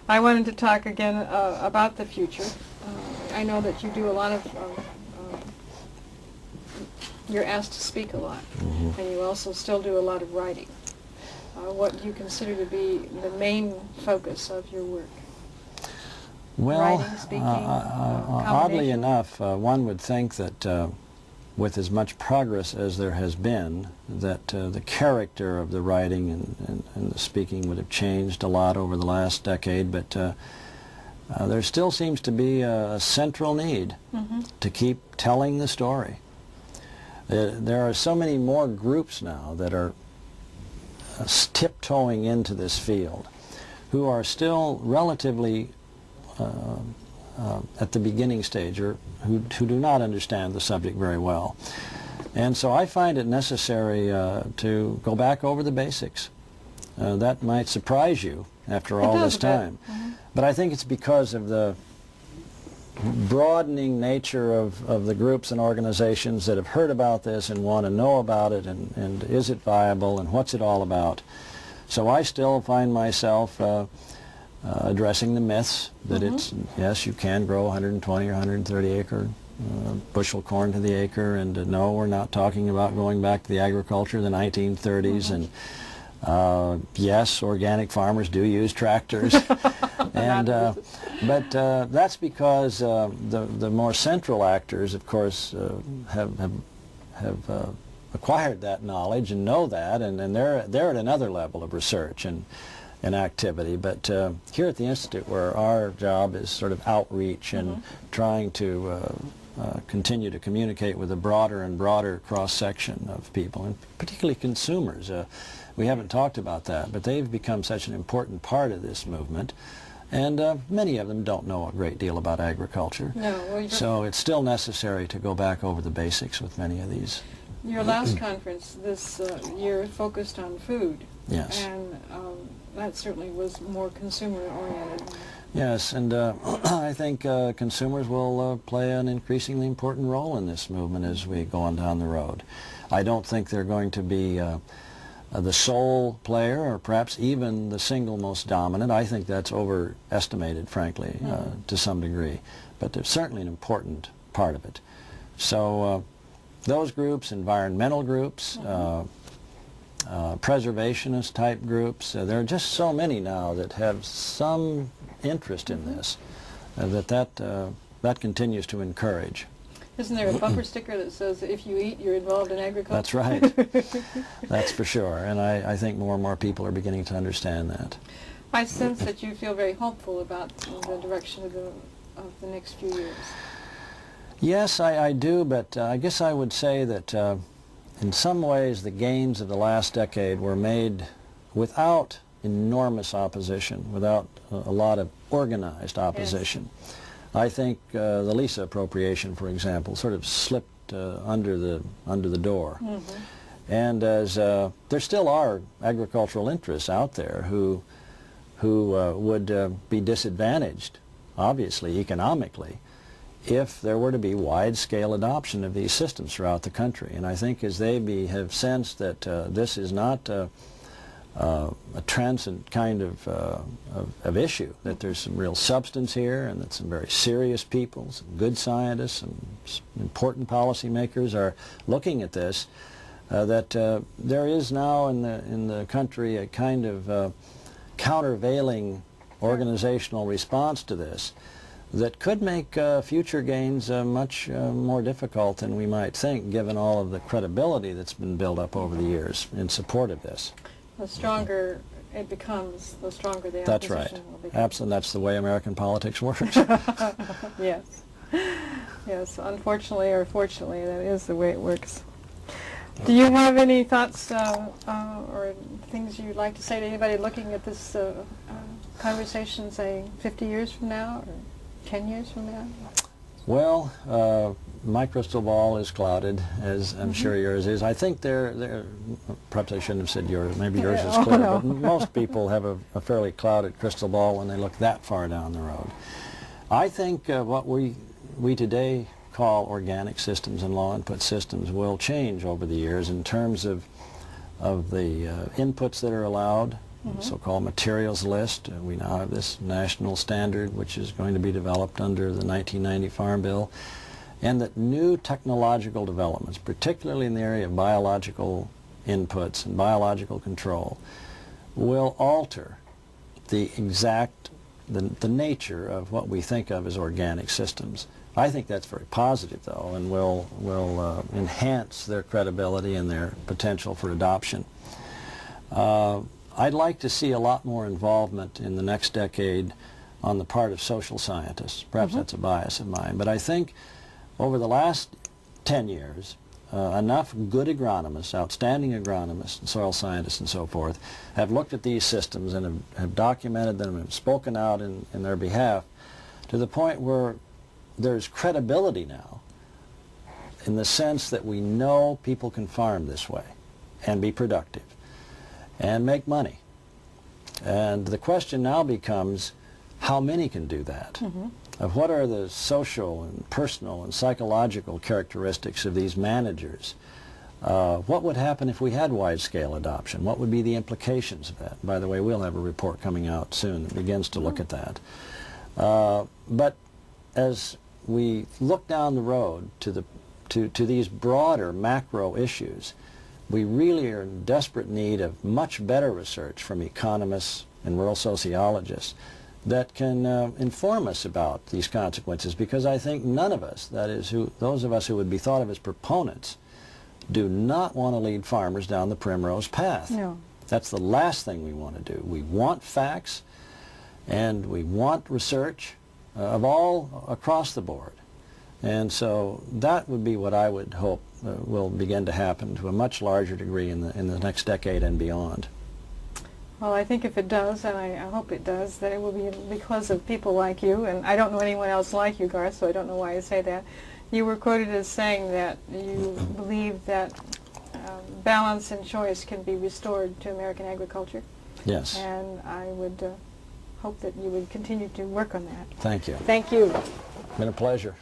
I wanted to talk again about the future. I know that you do a lot of, you're asked to speak a lot, and you also still do a lot of writing. What do you consider to be the main focus of your work? Well, writing, speaking, oddly enough, one would think that with as much progress as there has been, that the character of the writing and the speaking would have changed a lot over the last decade, but there still seems to be a central need to keep telling the story. There are so many more groups now that are tiptoeing into this field who are still relatively at the beginning stage, or who do not understand the subject very well. And so I find it necessary to go back over the basics. That might surprise you after all this time. But I think it's because of the broadening nature of the groups and organizations that have heard about this and want to know about it, and is it viable and what's it all about. So I still find myself addressing the myths that it's, yes, you can grow 120 or 130 acre bushel corn to the acre, and no, we're not talking about going back to the agriculture of the 1930s, and yes, organic farmers do use tractors, and but that's because the more central actors, of course, have acquired that knowledge and know that, and they're at another level of research and activity. But here at the Institute, where our job is sort of outreach and trying to continue to communicate with a broader and broader cross-section of people, and particularly consumers. We haven't talked about that, but they've become such an important part of this movement, and many of them don't know a great deal about agriculture. No, well, so it's still necessary to go back over the basics with many of these. Your last conference this year focused on food. Yes. And that certainly was more consumer-oriented. Yes, and I think consumers will play an increasingly important role in this movement as we go on down the road. I don't think they're going to be the sole player, or perhaps even the single most dominant. I think that's overestimated, frankly, to some degree. But they're certainly an important part of it. So those groups, environmental groups, preservationist type groups, there are just so many now that have some interest in this, that continues to encourage. Isn't there a bumper sticker that says, if you eat, you're involved in agriculture? That's right. That's for sure. And I think more and more people are beginning to understand that. I sense that you feel very hopeful about the direction of the next few years. Yes, I do, but I guess I would say that in some ways the gains of the last decade were made without enormous opposition, without a lot of organized opposition. Yes. I think the LISA appropriation, for example, sort of slipped under the door. And as there still are agricultural interests out there who would be disadvantaged, obviously, economically, if there were to be wide-scale adoption of these systems throughout the country. And I think as they have sensed that this is not a transient kind of issue, that there's some real substance here, and that some very serious people, some good scientists, some important policymakers are looking at this, that there is now in the country a kind of countervailing organizational response to this that could make future gains much more difficult than we might think, given all of the credibility that's been built up over the years in support of this. The stronger it becomes, the stronger the opposition That's right. will become. Absolutely. That's the way American politics works. Yes. Yes, unfortunately or fortunately, that is the way it works. Do you have any thoughts or things you'd like to say to anybody looking at this conversation, say, 50 years from now or 10 years from now? Well, my crystal ball is clouded, as I'm sure yours is. I think perhaps I shouldn't have said yours, maybe yours is clear, no. but most people have a fairly clouded crystal ball when they look that far down the road. I think what we today call organic systems and law input systems will change over the years in terms of the inputs that are allowed so-called materials list. We now have this national standard which is going to be developed under the 1990 Farm Bill, and that new technological developments, particularly in the area of biological inputs and biological control, will alter the nature of what we think of as organic systems. I think that's very positive, though, and will enhance their credibility and their potential for adoption. I'd like to see a lot more involvement in the next decade on the part of social scientists. Perhaps that's a bias of mine, but I think over the last 10 years, enough good agronomists, outstanding agronomists, and soil scientists and so forth, have looked at these systems and have documented them and have spoken out in their behalf to the point where there's credibility now in the sense that we know people can farm this way and be productive and make money. And the question now becomes, how many can do that? Of what are the social and personal and psychological characteristics of these managers? What would happen if we had wide-scale adoption? What would be the implications of that? By the way, we'll have a report coming out soon that begins to look at that. But as we look down the road to these broader macro issues, we really are in desperate need of much better research from economists and rural sociologists that can inform us about these consequences, because I think none of us, that is, those of us who would be thought of as proponents, do not want to lead farmers down the primrose path. No. That's the last thing we want to do. We want facts, and we want research of all across the board. And so that would be what I would hope will begin to happen to a much larger degree in the next decade and beyond. Well, I think if it does, and I hope it does, then it will be because of people like you, and I don't know anyone else like you, Garth, so I don't know why I say that. You were quoted as saying that you believe that balance and choice can be restored to American agriculture. Yes. And I would hope that you would continue to work on that. Thank you. Thank you. It's been a pleasure.